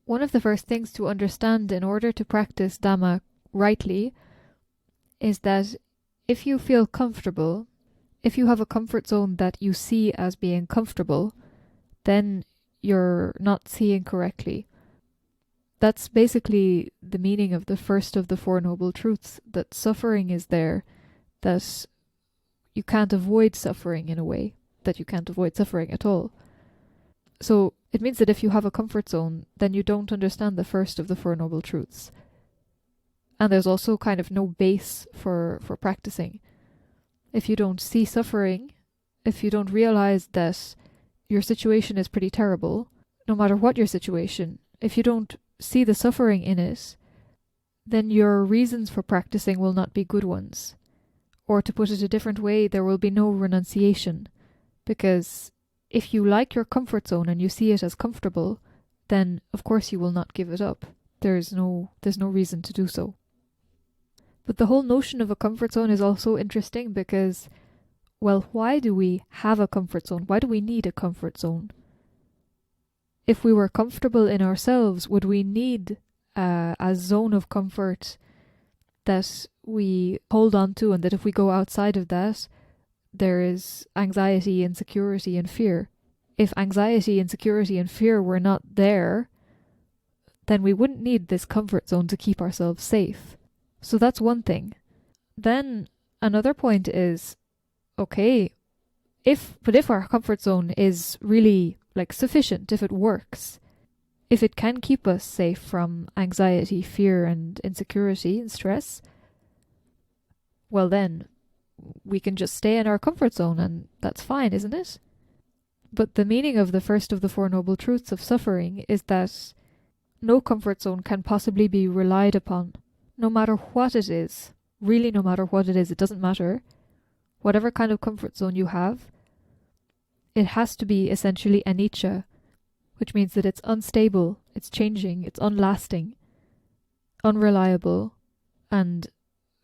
One of the first things to understand in order to practice Dhamma rightly is that if you feel comfortable, if you have a comfort zone that you see as being comfortable, then you're not seeing correctly. That's basically the meaning of the first of the Four Noble Truths, that suffering is there, that you can't avoid suffering in a way, that you can't avoid suffering at all. So it means that if you have a comfort zone, then you don't understand the first of the Four Noble Truths. And there's also kind of no base for practicing. If you don't see suffering, if you don't realize that your situation is pretty terrible, no matter what your situation, if you don't see the suffering in it, then your reasons for practicing will not be good ones. Or to put it a different way, there will be no renunciation. Because if you like your comfort zone and you see it as comfortable, then of course you will not give it up. There's no reason to do so. But the whole notion of a comfort zone is also interesting because, well, why do we have a comfort zone? Why do we need a comfort zone? If we were comfortable in ourselves, would we need a zone of comfort that we hold on to, and that if we go outside of that, there is anxiety, insecurity, and fear? If anxiety, insecurity, and fear were not there, then we wouldn't need this comfort zone to keep ourselves safe. So that's one thing. Then another point is, okay, if our comfort zone is really sufficient, if it works, if it can keep us safe from anxiety, fear, and insecurity and stress, well then we can just stay in our comfort zone and that's fine, isn't it? But the meaning of the first of the Four Noble Truths of suffering is that no comfort zone can possibly be relied upon. No matter what it is, really no matter what it is, it doesn't matter. Whatever kind of comfort zone you have, it has to be essentially anicca, which means that it's unstable, it's changing, it's unlasting, unreliable, and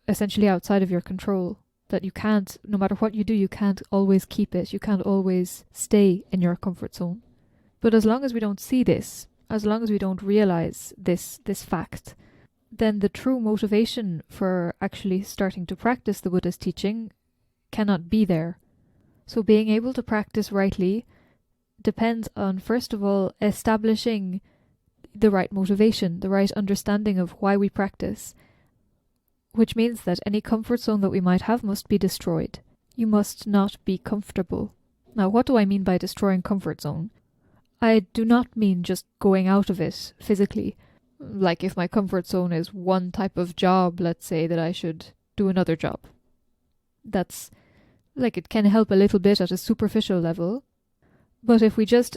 essentially outside of your control. That you can't, no matter what you do, you can't always keep it, you can't always stay in your comfort zone. But as long as we don't see this, as long as we don't realize this fact, then the true motivation for actually starting to practice the Buddha's teaching cannot be there. So being able to practice rightly depends on, first of all, establishing the right motivation, the right understanding of why we practice, which means that any comfort zone that we might have must be destroyed. You must not be comfortable. Now, what do I mean by destroying comfort zone? I do not mean just going out of it physically. Like if my comfort zone is one type of job, let's say, that I should do another job. That's it can help a little bit at a superficial level. But if we just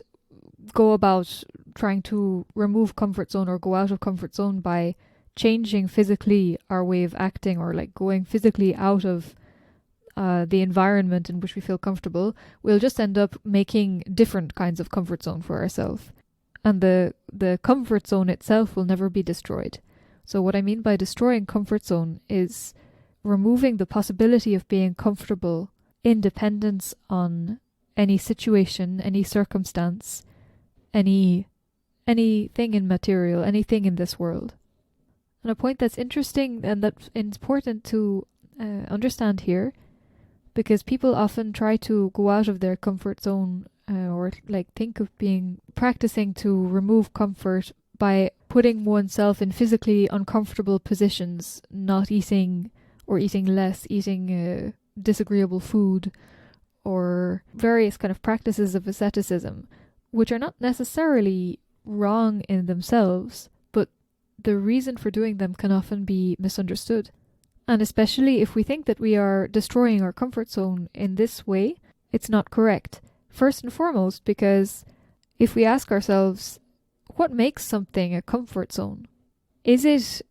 go about trying to remove comfort zone or go out of comfort zone by changing physically our way of acting, or going physically out of the environment in which we feel comfortable, we'll just end up making different kinds of comfort zone for ourselves. And the comfort zone itself will never be destroyed. So what I mean by destroying comfort zone is removing the possibility of being comfortable in dependence on any situation, any circumstance, anything in material, anything in this world. And a point that's interesting and that's important to understand here, because people often try to go out of their comfort zone or think of practicing to remove comfort by putting oneself in physically uncomfortable positions, not eating or eating less, eating disagreeable food, or various kind of practices of asceticism, which are not necessarily wrong in themselves, but the reason for doing them can often be misunderstood. And especially if we think that we are destroying our comfort zone in this way, it's not correct. First and foremost, because if we ask ourselves, what makes something a comfort zone? Is it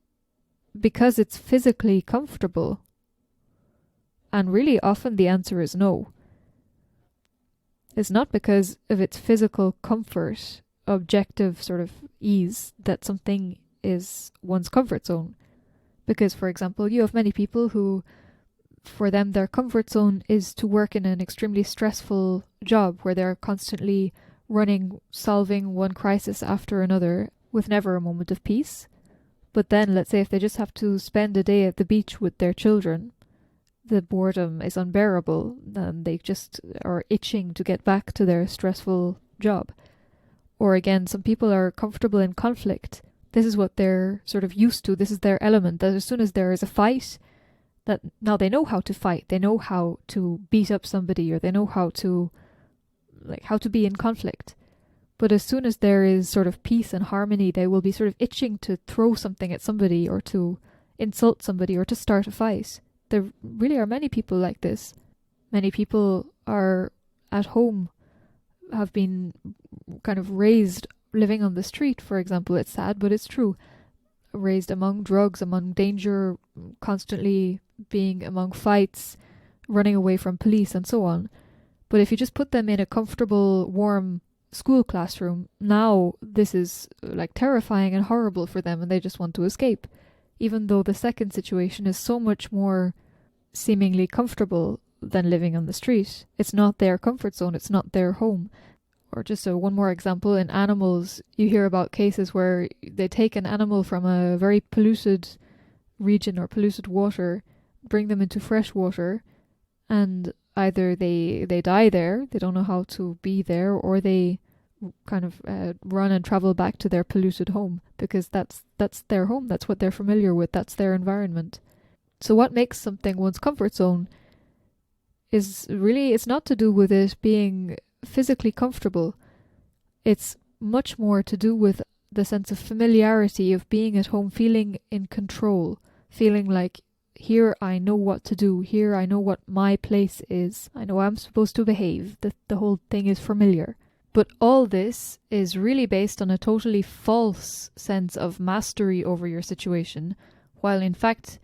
because it's physically comfortable? And really often the answer is no. It's not because of its physical comfort, objective sort of ease, that something is one's comfort zone. Because, for example, you have many people who, for them, their comfort zone is to work in an extremely stressful job where they're constantly solving one crisis after another with never a moment of peace. But then, let's say if they just have to spend a day at the beach with their children, the boredom is unbearable and they just are itching to get back to their stressful job. Or again, some people are comfortable in conflict. This is what they're sort of used to. This is their element, that as soon as there is a fight, that now they know how to fight. They know how to beat up somebody, or they know how to be in conflict. But as soon as there is sort of peace and harmony, they will be sort of itching to throw something at somebody, or to insult somebody, or to start a fight. There really are many people like this. Many people are at home, have been kind of raised living on the street, for example. It's sad, but it's true. Raised among drugs, among danger, constantly being among fights, running away from police, and so on. But if you just put them in a comfortable, warm school classroom, now this is like terrifying and horrible for them, and they just want to escape. Even though the second situation is so much more seemingly comfortable than living on the street. It's not their comfort zone, it's not their home. Or just one more example, in animals, you hear about cases where they take an animal from a very polluted region or polluted water, bring them into fresh water, and either they die there, they don't know how to be there, or they kind of run and travel back to their polluted home, because that's their home, that's what they're familiar with, that's their environment. So what makes something one's comfort zone is really, it's not to do with it being physically comfortable. It's much more to do with the sense of familiarity, of being at home, feeling in control, feeling like, here I know what to do, here I know what my place is, I know I'm supposed to behave, the whole thing is familiar. But all this is really based on a totally false sense of mastery over your situation, while in fact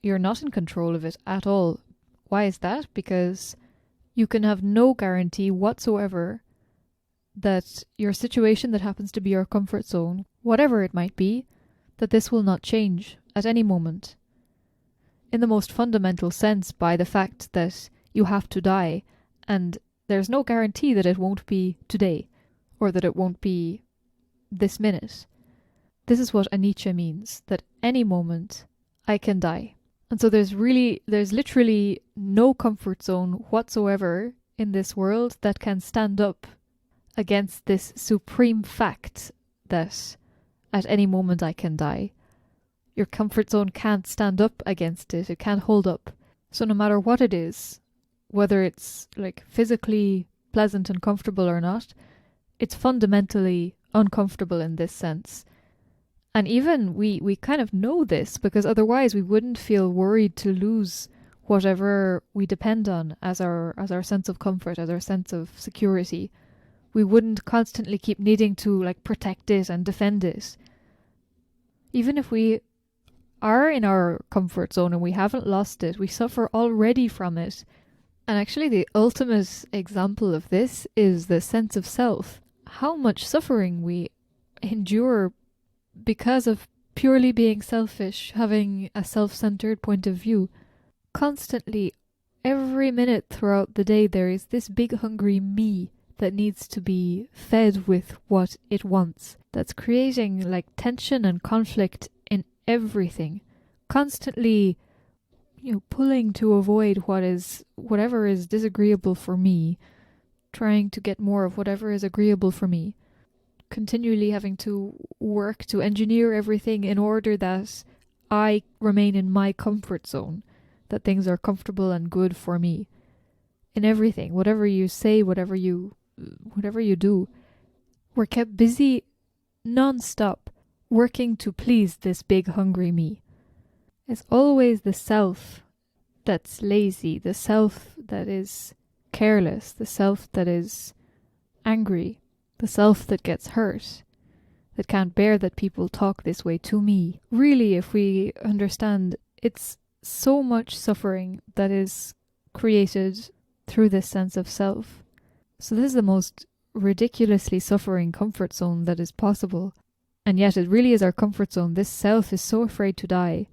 you're not in control of it at all. Why is that? Because you can have no guarantee whatsoever that your situation that happens to be your comfort zone, whatever it might be, that this will not change at any moment. In the most fundamental sense, by the fact that you have to die, and there's no guarantee that it won't be today, or that it won't be this minute. This is what anicca means, that any moment I can die. And so there's literally no comfort zone whatsoever in this world that can stand up against this supreme fact that at any moment I can die. Your comfort zone can't stand up against it. It can't hold up. So no matter what it is, whether it's like physically pleasant and comfortable or not, it's fundamentally uncomfortable in this sense. And even we kind of know this, because otherwise we wouldn't feel worried to lose whatever we depend on as our sense of comfort, as our sense of security. We wouldn't constantly keep needing to like protect it and defend it. Even if we are in our comfort zone and we haven't lost it, we suffer already from it. And actually the ultimate example of this is the sense of self. How much suffering we endure because of purely being selfish, having a self-centered point of view. Constantly, every minute throughout the day, there is this big hungry me that needs to be fed with what it wants. That's creating like tension and conflict in everything. Constantly, pulling to avoid whatever is disagreeable for me, trying to get more of whatever is agreeable for me. Continually having to work to engineer everything in order that I remain in my comfort zone, that things are comfortable and good for me. In everything, whatever you say, whatever you do, we're kept busy non-stop, working to please this big hungry me. It's always the self that's lazy, the self that is careless, the self that is angry, the self that gets hurt, that can't bear that people talk this way to me. Really, if we understand, it's so much suffering that is created through this sense of self. So this is the most ridiculously suffering comfort zone that is possible. And yet it really is our comfort zone. This self is so afraid to die.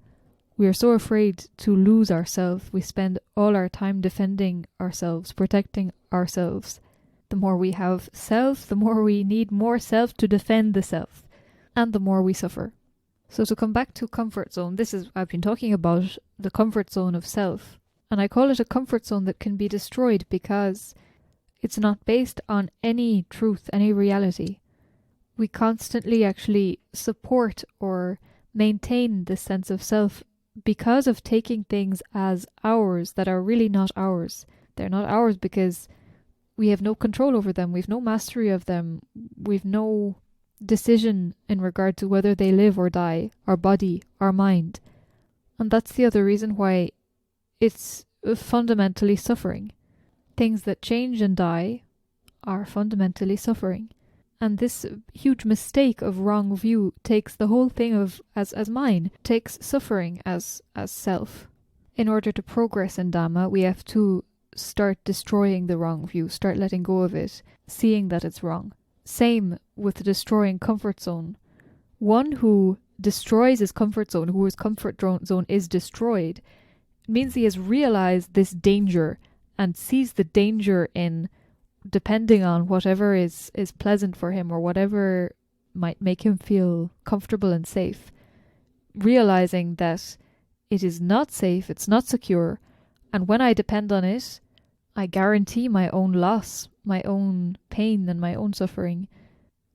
We are so afraid to lose ourselves. We spend all our time defending ourselves, protecting ourselves. The more we have self, the more we need more self to defend the self. and the more we suffer. So to come back to comfort zone, I've been talking about the comfort zone of self, and I call it a comfort zone that can be destroyed because it's not based on any truth, any reality. We constantly actually support or maintain this sense of self because of taking things as ours that are really not ours. They're not ours because we have no control over them, we've no mastery of them, we've no decision in regard to whether they live or die, our body, our mind. And that's the other reason why it's fundamentally suffering. Things that change and die are fundamentally suffering. And this huge mistake of wrong view takes the whole thing of as mine, takes suffering as self. In order to progress in Dhamma, we have to start destroying the wrong view, start letting go of it, seeing that it's wrong. Same with destroying comfort zone. One who destroys his comfort zone, whose comfort zone is destroyed, means he has realized this danger and sees the danger in depending on whatever is pleasant for him or whatever might make him feel comfortable and safe. Realizing that it is not safe, it's not secure, and when I depend on it, I guarantee my own loss, my own pain and my own suffering.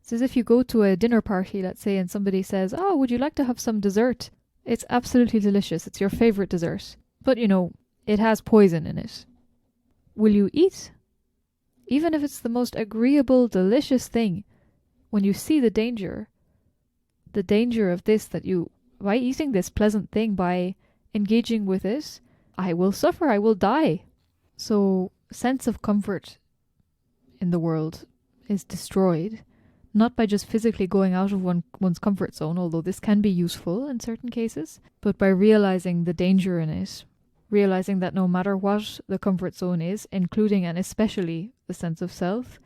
It's as if you go to a dinner party, let's say, and somebody says, "Oh, would you like to have some dessert?" It's absolutely delicious. It's your favorite dessert. But, it has poison in it. Will you eat? Even if it's the most agreeable, delicious thing, when you see the danger of this, that by eating this pleasant thing, by engaging with it, I will suffer, I will die. So, sense of comfort in the world is destroyed, not by just physically going out of one's comfort zone, although this can be useful in certain cases, but by realizing the danger in it, realizing that no matter what the comfort zone is, including and especially the sense of self,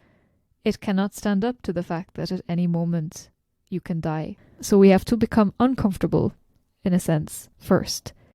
it cannot stand up to the fact that at any moment you can die. So we have to become uncomfortable, in a sense, first.